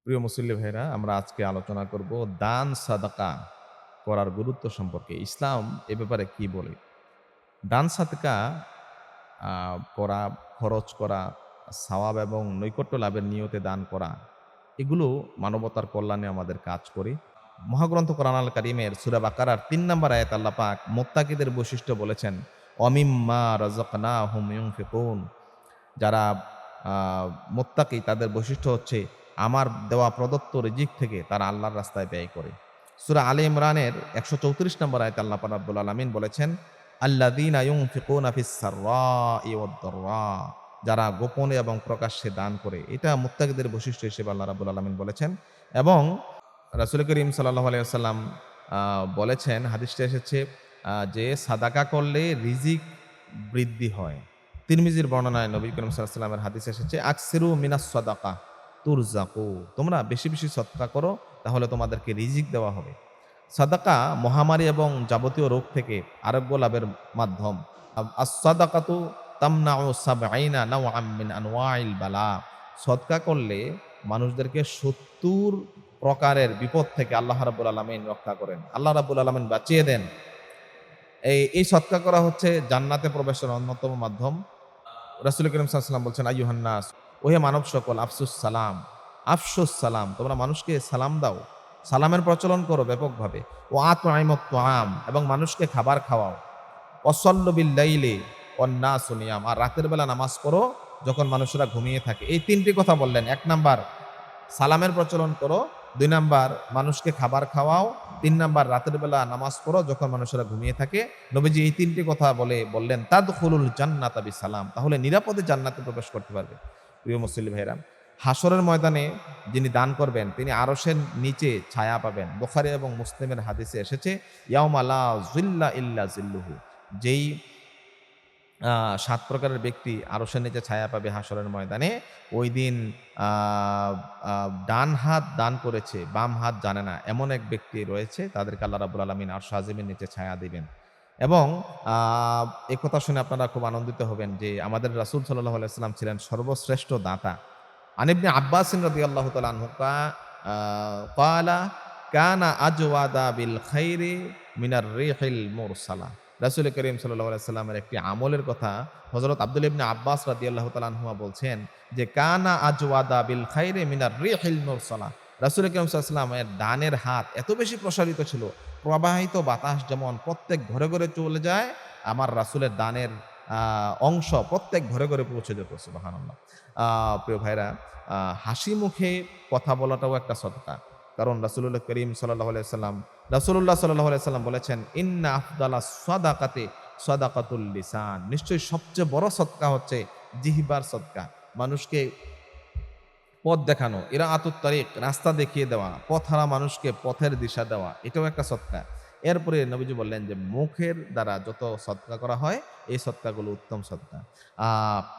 প্রিয় মুসল্লি ভাইরা, আমরা আজকে আলোচনা করব দান সাদাকা করার গুরুত্ব সম্পর্কে। ইসলাম এ ব্যাপারে কি বলে? দান সাদকা করা, খরচ করা, সওয়াব এবং নৈকট্য লাভের নিয়তে দান করা, এগুলো মানবতার কল্যাণে আমাদের কাজ করে। মহাগ্রন্থ কোরআন আল কারীমের সূরা বাকারার ৩ নম্বর আয়াতে আল্লাহ পাক মুত্তাকিদের বৈশিষ্ট্য বলেছেন, "ওয়ামিম্মা রাযাকনাহুম ইউনফিকুন।" যারা আ মুত্তাকি তাদের বৈশিষ্ট্য হচ্ছে আমার দেওয়া প্রদত্ত রিজিক থেকে তারা আল্লাহর রাস্তায় ব্যয় করে। সূরা আলে ইমরানের ১৩৪ নম্বর আয়াতে আল্লাহ পাক রব্বুল আলামিন বলেছেন, "আল্লাযীনা ইউনফিকুনা ফিস সাররাই ওয়াদ দাররা।" যারা গোপনে এবং প্রকাশ্যে দান করে। এটা মুত্তাকিদের বৈশিষ্ট্য হিসেবে আল্লাহ রাব্বুল আলামিন বলেছেন এবং রাসূল করিম সাল্লাল্লাহু আলাইহি ওয়াসাল্লাম বলেছেন, হাদিসটা এসেছে যে সাদাকা করলে রিজিক বৃদ্ধি হয়। তিরমিজির বর্ণনায় নবী করিম সাল্লাল্লাহু আলাইহি ওয়াসাল্লামের হাদিস এসেছে, আকসিরু মিনাস সাদাকা তুরজাকু। তোমরা বেশি, বেশি সদকা করো, তাহলে তোমাদেরকে রিজিক দেওয়া হবে। সাদাকা মহামারী এবং যাবতীয় রোগ থেকে আরোগ্য লাভের মাধ্যম। আস-সাদাকাতু তামনাউ সাবঈনা নাওআম মিন আনওয়াইল বালা। সদকা করলে মানুষদেরকে ৭০ প্রকারের বিপদ থেকে আল্লাহ রাব্বুল আলামিন রক্ষা করেন। আল্লাহ রাব্বুল আলামিন বাঁচিয়ে দেন। এই সদকা করা হচ্ছে জান্নাতে প্রবেশের অন্যতম মাধ্যম। রাসূল করিম সাল্লাল্লাহু আলাইহি ওয়াসাল্লাম বলছেন, আইয়ুহান নাস, ওহে মানব সকল, আফসুস সালাম, আফশুস সালাম, তোমরা মানুষকে সালাম দাও, সালামের প্রচলন করো ব্যাপকভাবে। ও আত'আইমুত তুআম, এবং মানুষকে খাবার খাওয়াও। ওয়াসাল্লু বিল লাইলি ওয়ান নাসু নিয়াম, আর রাতের বেলা নামাজ পড়ো যখন মানুষেরা ঘুমিয়ে থাকে। এই তিনটি কথা বললেন। ১ নাম্বার সালামের প্রচলন করো, ২ নাম্বার মানুষকে খাবার খাওয়াও, ৩ নাম্বার রাতের বেলা নামাজ পড়ো যখন মানুষেরা ঘুমিয়ে থাকে। নবীজি এই ৩টি কথা বললেন, তাদখুলুল জান্নাতা বিসালাম, তাহলে নিরাপদে জান্নাতে প্রবেশ করতে পারবে। প্রিয় মুসল্লি ভাইরা, হাসরের ময়দানে যিনি দান করবেন তিনি আরশের নিচে ছায়া পাবেন। বুখারী এবং মুসলিমের হাদিসে এসেছে, ইয়াউমা লা যিল্লা ইল্লা যিল্লুহু, যেই ৭ প্রকারের ব্যক্তি আরশের নিচে ছায়া পাবে হাসরের ময়দানে, ওই দিন আ আ ডান হাত দান করেছে, বাম হাত জানে না, এমন এক ব্যক্তি রয়েছে, তাদেরকে আল্লাহ রাব্বুল আলামিন আরশ আজিমের নিচে ছায়া দিবেন। এবং আ এ কথা শুনে আপনারা খুব আনন্দিত হবেন যে আমাদের রাসূল সাল্লাল্লাহু আলাইহি ওয়াসাল্লাম ছিলেন সর্বশ্রেষ্ঠ দাতা। আন ইবনে আব্বাস রাদিয়াল্লাহু তাআলা আনহু আ ক্বালা কানা আজওয়াদা বিল খাইরি মিনার রিহিল মুরসালা। রাসূল করিম সাল্লাল্লাহু আলাইহি সাল্লামের একটি আমলের কথা হযরত আব্দুল্লাহ ইবনে আব্বাস রাদিয়াল্লাহু তাআলা আনহুমা বলছেন যে, কানা আজওয়াদা বিল খাইরি মিনার রিহিল মুরসালা। রাসূল করিম সাল্লাল্লাহু আলাইহি সাল্লামের ডানের হাত এত বেশি প্রসারিত ছিল, প্রবাহিত বাতাস যেমন প্রত্যেক ঘরে, ঘরে চলে যায়, আমার রাসূলের ডানের অংশ প্রত্যেক ঘরে, ঘরে পৌঁছে যেত। সুবহানাল্লাহ। প্রিয় ভাইরা, হাসি মুখে কথা বলাটাও একটা সদকা। কারণ রাসূলুল্লাহ করিম রাসূলুল্লাহ সাল্লাল্লাহু আলাইহি সাল্লাম বলেছেন, ইন্না আফদালাস সাদাকাতি সাদাকাতুল লিসান, নিশ্চয়ই সবচেয়ে বড় সদকা হচ্ছে জিহ্বার সদকা। মানুষকে পথ দেখানো, ইরাআতুত তারিক, রাস্তা দেখিয়ে দেওয়া, পথহারা মানুষকে পথের দিশা দেওয়া, এটাও একটা সদকা। এরপরে নবীজি বললেন যে মুখের দ্বারা যত সদকা করা হয়, এই সদকাগুলো উত্তম সদকা।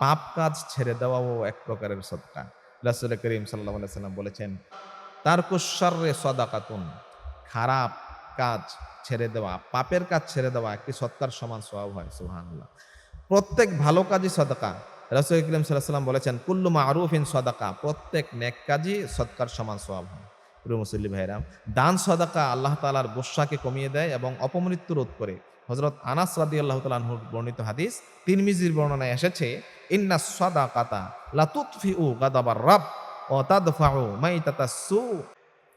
পাপ কাজ ছেড়ে দেওয়াও এক প্রকারের সদকা। রাসূল করিম সাল্লাল্লাহু আলাইহি সাল্লাম বলেছেন, তারকুশ শাররি সাদাকাতুন, খারাপ কাজ ছেড়ে দেওয়া, পাপের কাজ ছেড়ে দেওয়া একটি সৎকার সমান সওয়াব হয়। সুবহানাল্লাহ। প্রত্যেক ভালো কাজই সাদাকা। রাসূল করিম সাল্লাল্লাহু আলাইহি ওয়াসাল্লাম বলেছেন, কুল্লু মা'রুফিন সাদাকা, প্রত্যেক নেক কাজই সৎকার সমান সওয়াব হয়। প্রিয় মুসল্লি ভাইরা, দান সাদাকা আল্লাহ তাআলার গোস্বাকে কমিয়ে দেয় এবং অপমৃত্যু রোধ করে। হযরত আনাস রাদিয়াল্লাহু তাআলা আনহুর বর্ণিত হাদিস, তিরমিজির বর্ণনায় এসেছে, ইন্নাস সাদাকাতা লা তুতফিউ গাদাবার রাব ওয়া তাদফাউ মাইতাতাস সু।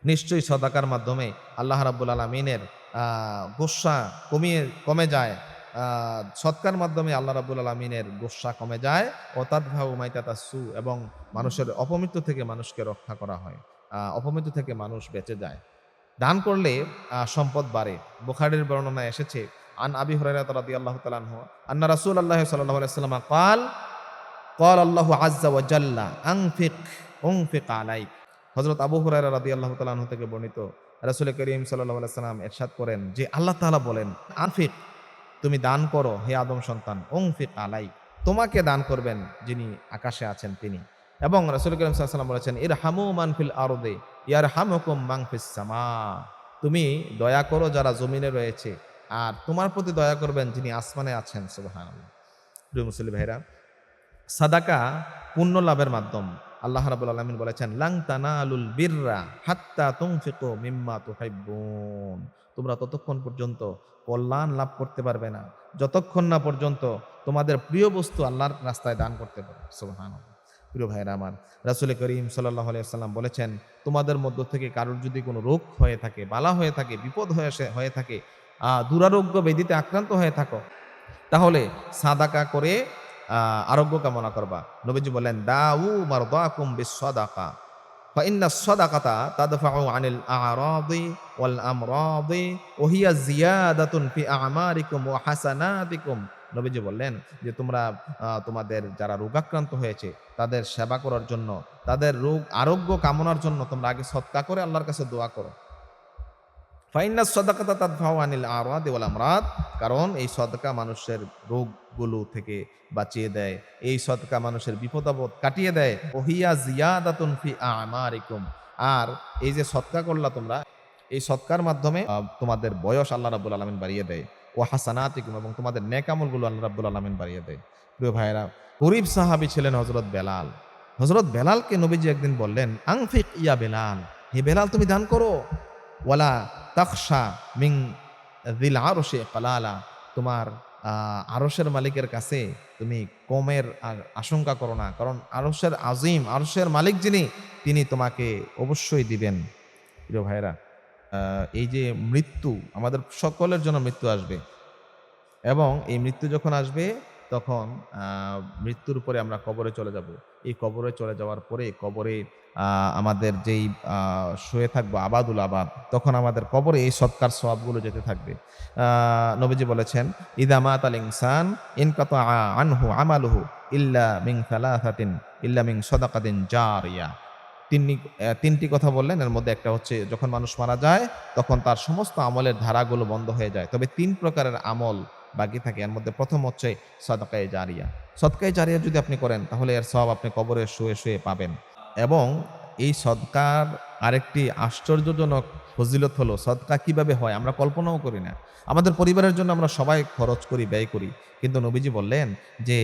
নিশ্চয়ই সদাকার মাধ্যমে আল্লাহ রাব্বুল আলামিনের গোস্বা কমে যায়। সৎকার মাধ্যমে আল্লাহ রাব্বুল আলামিনের গোস্বা কমে যায়। ও তাদফাউ মাইতাতাস সু, এবং মানুষের অপমৃত্যু থেকে মানুষকে রক্ষা করা হয়। অপমৃত্যু থেকে মানুষ বেঁচে যায়। দান করলে সম্পদ বাড়ে। বুখারীর বর্ণনায় এসেছে, আন আবি হুরায়রা রাদিয়াল্লাহু তাআলা আনহু আন্না রাসূলুল্লাহ সাল্লাল্লাহু আলাইহি ওয়াসাল্লাম ক্বাল আল্লাহু আযজা ওয়া জাল্লা উনফিক আলাইক। হযরত আবু হুরায়রা রাদিয়াল্লাহু তাআলা আনহু থেকে বর্ণিত, রাসূল করিম সাল্লাল্লাহু আলাইহি ওয়াসাল্লাম ইরশাদ করেন যে আল্লাহ তাআলা বলেন, আনফিক, তুমি দান করো হে আদম সন্তান, উনফিক আলাইক, তোমাকে দান করবেন যিনি আকাশে আছেন তিনি। এবং রাসূল করিম সাল্লাল্লাহু আলাইহি ওয়াসাল্লাম বলেছেন, ইরহামু মান ফিল আরদি ইয়ারহামুকুম মান ফিস সামা, তুমি দয়া করো যারা জমিনে রয়েছে, আর তোমার প্রতি দয়া করবেন যিনি আসমানে আছেন। সুবহানাল্লাহ। প্রিয় মুসলিম ভাইরা, সাদাকা পুণ্য লাভের মাধ্যম। আল্লাহ রাব্বুল আলামিন বলেছেন, লাং তানালুল বিররা হাত্তা তুনফিকু মিম্মা তুহিব্বুন। তোমরা ততক্ষণ পর্যন্ত কল্যাণ লাভ করতে পারবে না যতক্ষণ না পর্যন্ত তোমাদের প্রিয় বস্তু আল্লাহর রাস্তায় দান করতে পারবে। সুবহানাল্লাহ। প্রিয় ভাইরা আমার, রাসূল করিম সাল্লাল্লাহু আলাইহি ওয়াসাল্লাম বলেছেন, তোমাদের মধ্য থেকে কারোর যদি কোনো রোগ হয়ে থাকে, বালা হয়ে থাকে, বিপদ হয়ে থাকে, দুরারোগ্য ব্যাধিতে আক্রান্ত হয়ে থাকো, তাহলে সাদাকা করে আরোগ্য কামনা করবা। নবীজি বললেন, দাউ মারদাকুম বিসসাদাকা ফাইন্না সাদাকাতা তাদফাউ আনিল আরাদি ওয়াল আমরাদি ওয়া হিয়া জিয়াদাতুন ফি আমারিকুম ওয়া হাসানাতিকুম। নবীজি বললেন যে তোমরা তোমাদের যারা রোগাক্রান্ত হয়েছে তাদের সেবা করার জন্য, তাদের রোগ আরোগ্য কামনার জন্য তোমরা আগে সদকা করে আল্লাহর কাছে দোয়া করো। ফাইন্নাস সাদাকাতা তাদফাউ আনিল আরাদি ওয়াল আমরাদ, কারণ এই সদকা মানুষের রোগগুলো থেকে বাঁচিয়ে দেয়, এই সদকা মানুষের বিপদ আপদ কাটিয়ে দেয়। ওহিয়া জিয়াদাতুন ফি আমারিকুম, আর এই যে সদকা করলা তোমরা, এই সদকার মাধ্যমে তোমাদের বয়স আল্লাহ রাব্বুল আলামিন বাড়িয়ে দেয়। ও হাসানাতিকুম, এবং তোমাদের নেক আমলগুলো আল্লাহ রাব্বুল আলামিন বাড়িয়ে দেয়। প্রিয় ভাইয়েরা, গরীব সাহাবী ছিলেন হযরত বেলাল। হযরত বেলালকে নবীজি একদিন বললেন, আনফিক ইয়া বেলাল, হে বেলাল তুমি দান করো। ওয়ালা তাখশা মিন যিল আরশি কালালা, তোমার আরশের মালিকের কাছে তুমি কমের আশঙ্কা করো না, কারণ আরশের আজিম, আরশের মালিক যিনি, তিনি তোমাকে অবশ্যই দিবেন। প্রিয় ভাইরা, এই যে মৃত্যু, আমাদের সকলের জন্য মৃত্যু আসবে, এবং এই মৃত্যু যখন আসবে তখন মৃত্যুর পরে আমরা কবরে চলে যাব। এই কবরে চলে যাওয়ার পরে কবরে আমাদের যেই শুয়ে থাকবো আবাদুল আবাদ, তখন আমাদের কবরে এই সৎকার সওয়াবগুলো যেতে থাকবে। নবীজি বলেছেন, ইযা মাতাল ইনসান ইনকাতা আনহু আমালুহু ইল্লা মিন সালাসাতিন ইল্লা মিন সাদাকাতিন জারিয়া। তিনটি কথা বললেন, এর মধ্যে একটা হচ্ছে যখন মানুষ মারা যায় তখন তার সমস্ত আমলের ধারাগুলো বন্ধ হয়ে যায়, তবে 3 প্রকারের আমল বাকি থাকে। এর মধ্যে প্রথম হচ্ছে সাদাকায়ে জারিয়া। সদকায়ে জারিয়া যদি আপনি করেন তাহলে এর সওয়াব আপনি কবরে শুয়ে শুয়ে পাবেন। এবং এই সদকার আরেকটি আশ্চর্যজনক ফজিলত হলো, সদকা কিভাবে হয় আমরা কল্পনাও করি না। আমাদের পরিবারের জন্য আমরা সবাই খরচ করি, ব্যয় করি, কিন্তু নবীজি বললেন যে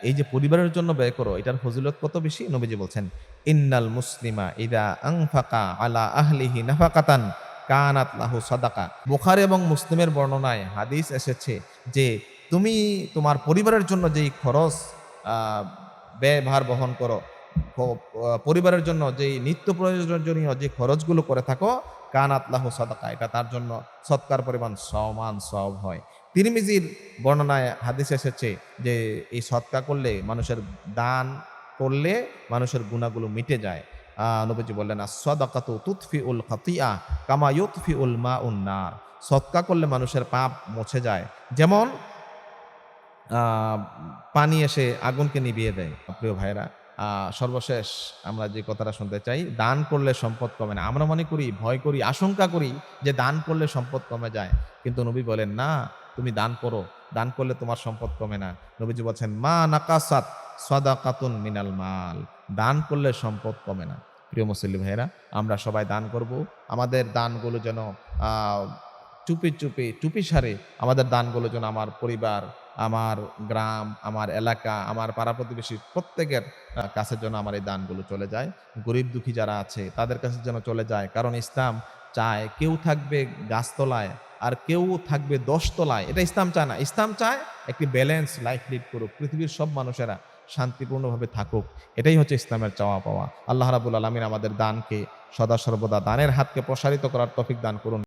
এই যে পরিবারের জন্য ব্যয় করো, এটার ফজিলত কত বেশি। নবীজি বলছেন, ইন্নাল মুসলিমা ইদা আনফাকা আলা আহলিহি নাফাকাতান কানাত লাহু সাদাকা। বুখারী এবং মুসলিমের বর্ণনায় হাদিস এসেছে যে তুমি তোমার পরিবারের জন্য যেই খরচ ব্যয়ভার বহন করো, পরিবারের জন্য যেই নিত্য প্রয়োজনীয় যে খরচগুলো করে থাকো, কানাত লাহু সাদাকা, এটা তার জন্য সৎকার পরিমাণ সমান সওয়াব হয়। তিরমিজির বর্ণনায় হাদিস এসেছে যে এই সৎকা করলে, মানুষের দান করলে মানুষের গুনাহগুলো মিটে যায়। নবীজি বললেন, আস-সাদাকাতু তুতফিউল খাতিয়া কামা ইউতফিউল মাউন নার। সদকা করলে মানুষের পাপ মুছে যায়, যেমন পানি এসে আগুনকে নিভিয়ে দেয়। প্রিয় ভাইরা, সর্বশেষ আমরা যে কথাটা শুনতে চাই, দান করলে সম্পদ কমে না। আমরা মনে করি, ভয় করি, আশঙ্কা করি যে দান করলে সম্পদ কমে যায়, কিন্তু নবী বলেন না, তুমি দান করো, দান করলে তোমার সম্পদ কমে না। নবীজি বলছেন, মা নাকাসাত সাদাকাতুন মিনাল মাল, দান করলে সম্পদ কমে না। প্রিয় মুসলিম ভাইরা, আমরা সবাই দান করব। আমাদের দানগুলো যেন চুপি সারে আমাদের দানগুলো যেন আমার পরিবার, আমার গ্রাম, আমার এলাকা, আমার পাড়া প্রতিবেশী প্রত্যেকের কাছে যেন আমার এই দানগুলো চলে যায়। গরিব দুঃখী যারা আছে তাদের কাছে যেন চলে যায়, কারণ ইসলাম চায় কেউ থাকবে গাছতলায় আর কেউ থাকবে 10 তলায়। এটা ইসলাম চায় না। ইসলাম চায় একটি ব্যালেন্স লাইফ লিড করুক, পৃথিবীর সব মানুষেরা শান্তিপূর্ণভাবে থাকুক। এটাই হচ্ছে ইসলামের চাওয়া পাওয়া। আল্লাহ রাব্বুল আলামিন আমাদের দানকে সদা সর্বদা দানের হাতকে প্রসারিত করার তৌফিক দান করুন।